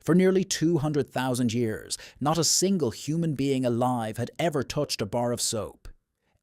For nearly 200,000 years, not a single human being alive had ever touched a bar of soap.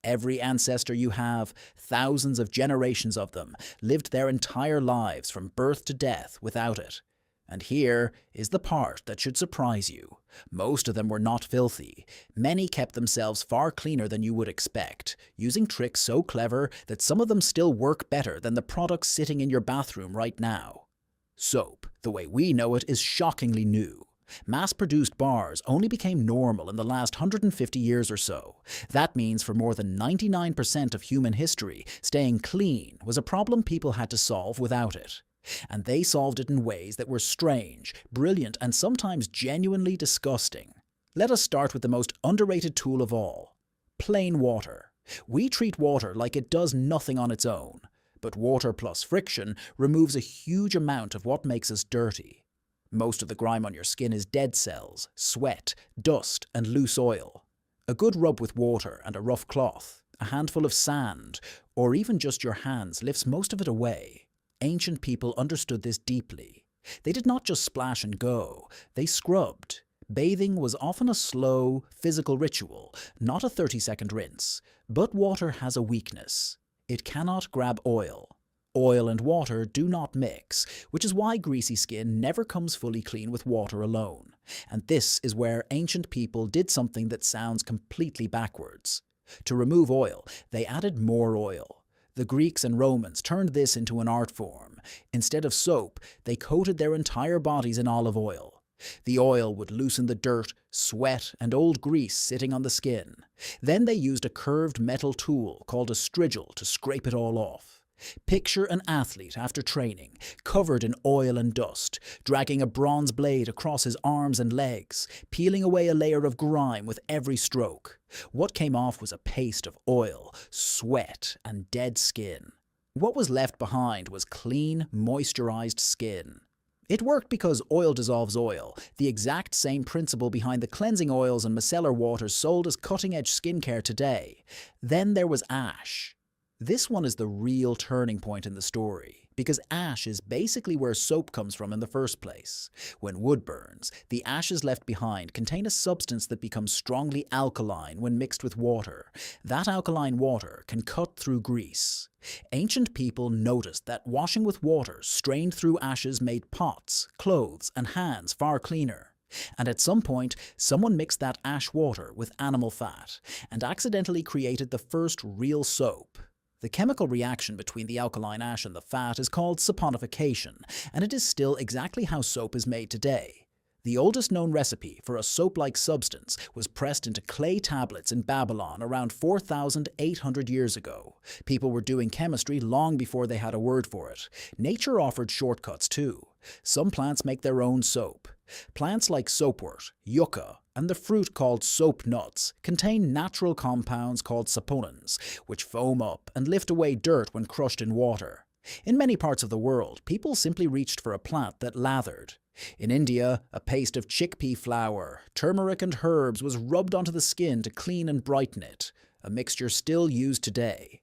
Every ancestor you have, thousands of generations of them, lived their entire lives from birth to death without it. And here is the part that should surprise you. Most of them were not filthy. Many kept themselves far cleaner than you would expect, using tricks so clever that some of them still work better than the products sitting in your bathroom right now. Soap, the way we know it, is shockingly new. Mass-produced bars only became normal in the last 150 years or so. That means for more than 99% of human history, staying clean was a problem people had to solve without it. And they solved it in ways that were strange, brilliant, and sometimes genuinely disgusting. Let us start with the most underrated tool of all: plain water. We treat water like it does nothing on its own, but water plus friction removes a huge amount of what makes us dirty. Most of the grime on your skin is dead cells, sweat, dust, and loose oil. A good rub with water and a rough cloth, a handful of sand, or even just your hands lifts most of it away. Ancient people understood this deeply. They did not just splash and go, they scrubbed. Bathing was often a slow, physical ritual, not a 30-second rinse. But water has a weakness. It cannot grab oil. Oil and water do not mix, which is why greasy skin never comes fully clean with water alone. And this is where ancient people did something that sounds completely backwards. To remove oil, they added more oil. The Greeks and Romans turned this into an art form. Instead of soap, they coated their entire bodies in olive oil. The oil would loosen the dirt, sweat, and old grease sitting on the skin. Then they used a curved metal tool called a strigil to scrape it all off. Picture an athlete after training, covered in oil and dust, dragging a bronze blade across his arms and legs, peeling away a layer of grime with every stroke. What came off was a paste of oil, sweat, and dead skin. What was left behind was clean, moisturized skin. It worked because oil dissolves oil, the exact same principle behind the cleansing oils and micellar waters sold as cutting-edge skincare today. Then there was ash. This one is the real turning point in the story, because ash is basically where soap comes from in the first place. When wood burns, the ashes left behind contain a substance that becomes strongly alkaline when mixed with water. That alkaline water can cut through grease. Ancient people noticed that washing with water strained through ashes made pots, clothes, and hands far cleaner. And at some point, someone mixed that ash water with animal fat and accidentally created the first real soap. The chemical reaction between the alkaline ash and the fat is called saponification, and it is still exactly how soap is made today. The oldest known recipe for a soap-like substance was pressed into clay tablets in Babylon around 4,800 years ago. People were doing chemistry long before they had a word for it. Nature offered shortcuts too. Some plants make their own soap. Plants like soapwort, yucca, and the fruit called soap nuts contain natural compounds called saponins, which foam up and lift away dirt when crushed in water. In many parts of the world, people simply reached for a plant that lathered. In India, a paste of chickpea flour, turmeric and herbs was rubbed onto the skin to clean and brighten it, a mixture still used today.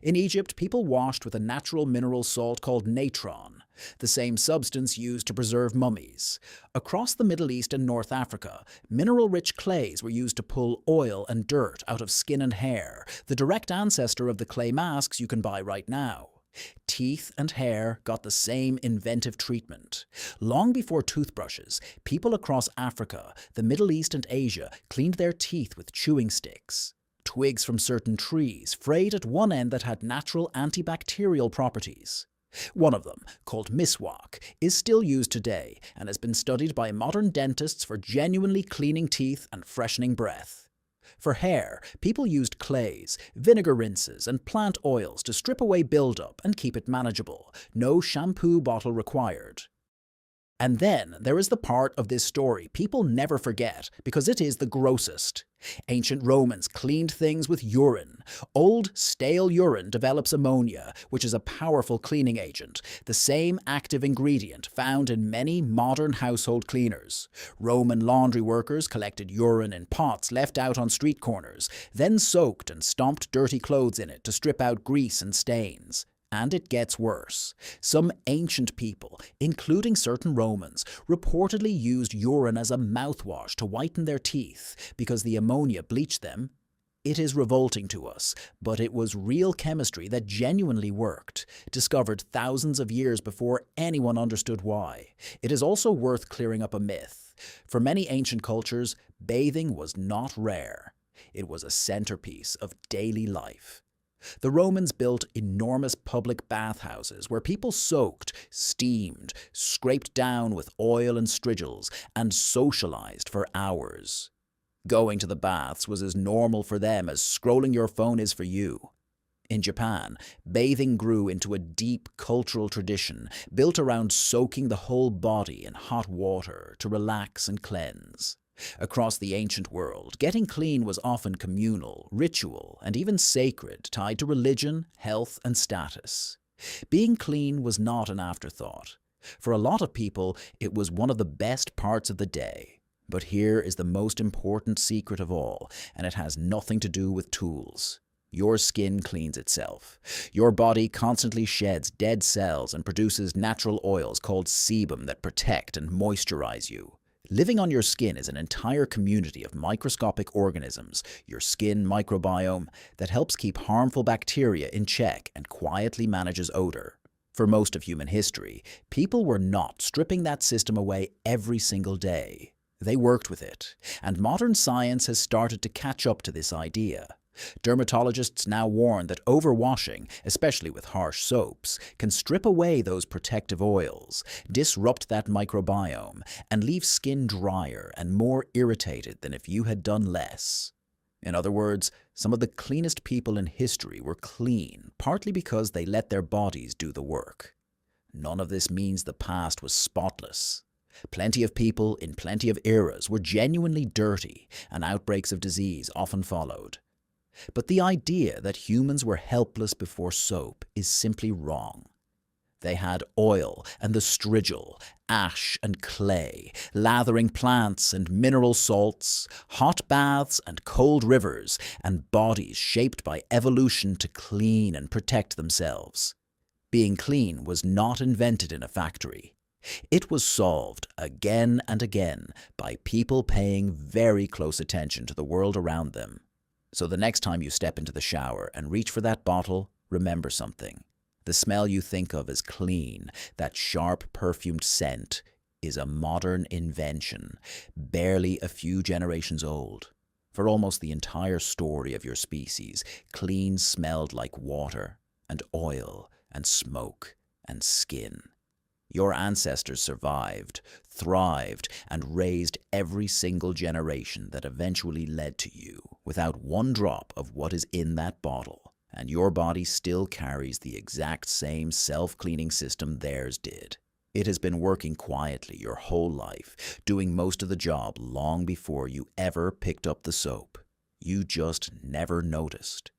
In Egypt, people washed with a natural mineral salt called natron, the same substance used to preserve mummies. Across the Middle East and North Africa, mineral-rich clays were used to pull oil and dirt out of skin and hair, the direct ancestor of the clay masks you can buy right now. Teeth and hair got the same inventive treatment. Long before toothbrushes, people across Africa, the Middle East and Asia cleaned their teeth with chewing sticks. Twigs from certain trees frayed at one end that had natural antibacterial properties. One of them, called miswak, is still used today and has been studied by modern dentists for genuinely cleaning teeth and freshening breath. For hair, people used clays, vinegar rinses, and plant oils to strip away buildup and keep it manageable. No shampoo bottle required. And then there is the part of this story people never forget because it is the grossest. Ancient Romans cleaned things with urine. Old, stale urine develops ammonia, which is a powerful cleaning agent, the same active ingredient found in many modern household cleaners. Roman laundry workers collected urine in pots left out on street corners, then soaked and stomped dirty clothes in it to strip out grease and stains. And it gets worse. Some ancient people, including certain Romans, reportedly used urine as a mouthwash to whiten their teeth because the ammonia bleached them. It is revolting to us, but it was real chemistry that genuinely worked, discovered thousands of years before anyone understood why. It is also worth clearing up a myth. For many ancient cultures, bathing was not rare. It was a centerpiece of daily life. The Romans built enormous public bathhouses where people soaked, steamed, scraped down with oil and strigils, and socialized for hours. Going to the baths was as normal for them as scrolling your phone is for you. In Japan, bathing grew into a deep cultural tradition built around soaking the whole body in hot water to relax and cleanse. Across the ancient world, getting clean was often communal, ritual, and even sacred, tied to religion, health, and status. Being clean was not an afterthought. For a lot of people, it was one of the best parts of the day. But here is the most important secret of all, and it has nothing to do with tools. Your skin cleans itself. Your body constantly sheds dead cells and produces natural oils called sebum that protect and moisturize you. Living on your skin is an entire community of microscopic organisms, your skin microbiome, that helps keep harmful bacteria in check and quietly manages odor. For most of human history, people were not stripping that system away every single day. They worked with it, and modern science has started to catch up to this idea. Dermatologists now warn that overwashing, especially with harsh soaps, can strip away those protective oils, disrupt that microbiome, and leave skin drier and more irritated than if you had done less. In other words, some of the cleanest people in history were clean, partly because they let their bodies do the work. None of this means the past was spotless. Plenty of people in plenty of eras were genuinely dirty, and outbreaks of disease often followed. But the idea that humans were helpless before soap is simply wrong. They had oil and the strigil, ash and clay, lathering plants and mineral salts, hot baths and cold rivers, and bodies shaped by evolution to clean and protect themselves. Being clean was not invented in a factory. It was solved again and again by people paying very close attention to the world around them. So the next time you step into the shower and reach for that bottle, remember something. The smell you think of as clean, that sharp perfumed scent, is a modern invention, barely a few generations old. For almost the entire story of your species, clean smelled like water and oil and smoke and skin. Your ancestors survived, thrived, and raised every single generation that eventually led to you without one drop of what is in that bottle, and your body still carries the exact same self-cleaning system theirs did. It has been working quietly your whole life, doing most of the job long before you ever picked up the soap. You just never noticed.